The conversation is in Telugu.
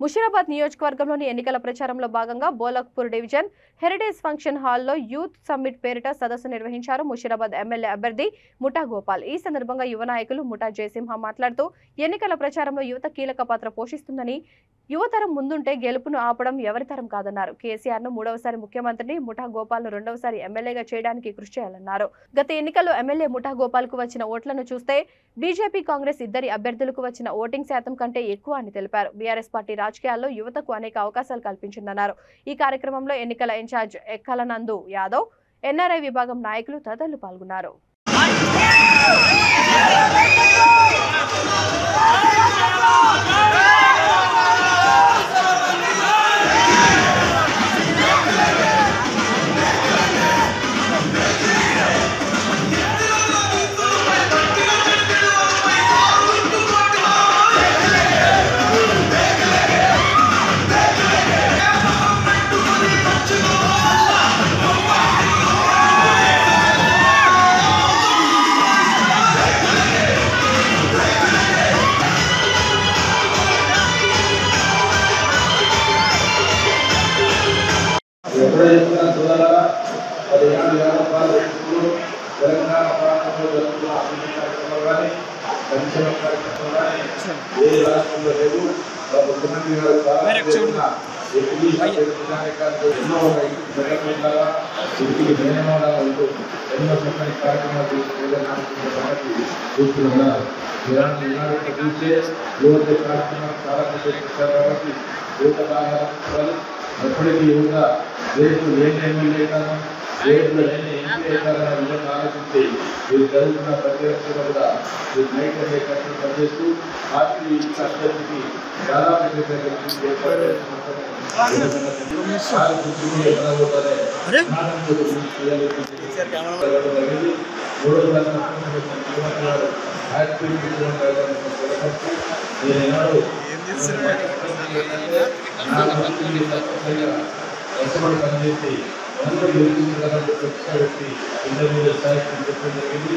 ముషీరాబాద్ నియోజకవర్గంలోని ఎన్నికల ప్రచారంలో భాగంగా బోలక్పూర్ డివిజన్ హెరిటేజ్ ఫంక్షన్ హాల్లో యూత్ సమ్మిట్ పేరిట సదస్సు నిర్వహించారు ముషీరాబాద్ ఎమ్మెల్యే అభ్యర్థి ముఠా గోపాల్. ఈ సందర్భంగా యువ నాయకులు ముఠా జయసింహ మాట్లాడుతూ ఎన్నికల ప్రచారంలో యువత కీలక పాత్ర పోషిస్తుందని, యువతరం ముందుంటే గెలుపును ఆపడం ఎవరితరం కాదన్నారు. కేసీఆర్ ను 3వసారి ముఖ్యమంత్రిని, ముఠా గోపాల్ ను 2వసారి ఎమ్మెల్యేగా చేయడానికి కృషి చేయాలన్నారు. గత ఎన్నికల్లో ఎమ్మెల్యే ముఠా గోపాల్ కు వచ్చిన ఓట్లను చూస్తే బీజేపీ, కాంగ్రెస్ ఇద్దరి అభ్యర్థులకు వచ్చిన ఓటింగ్ శాతం కంటే ఎక్కువ అని తెలిపారు. బీఆర్ఎస్ పార్టీ రాజకీయాల్లో యువతకు అనేక అవకాశాలు కల్పించిందన్నారు. ఈ కార్యక్రమంలో ఎన్నికల ఇన్ఛార్జ్ ఎక్కలనందు యాదవ్, ఎన్ఆర్ఐ విభాగం నాయకులు తదితరులు పాల్గొన్నారు. తెలంగాణ ప్రాంతంలో జరుగుతున్న అభివృద్ధి కార్యక్రమాలు కానీ సంక్షేమ కార్యక్రమాలు కానీ ఏ రాష్ట్రంలో లేవు. ముఖ్యమంత్రి గారు ఎన్నో ఇంటికి మేనమాలా ఉంటూ ఎన్నో చక్కని కార్యక్రమాలు చూస్తున్నారు. ఇలాంటి చూసే యువత కార్యక్రమాలు చాలా చేస్తారు కాబట్టి యువత ఆహారం ఎప్పటికీ యువత దేశం లేని ఎమ్మెల్యే కాదు, దేశంలో లేని ఎంపీ కాదన్న విధంగా ఆలోచించి వీళ్ళు జరుగుతున్న ప్రతి ఒక్కరు కూడా ఈ నైట్ అనే కష్టం పనిచేస్తూ పార్టీ అభ్యర్థికి దాదాపు కష్టపడి పనిచేసి అందరూ వ్యక్తి ఇంటర్మీడియట్ స్థాయికి చెప్పడం జరిగింది.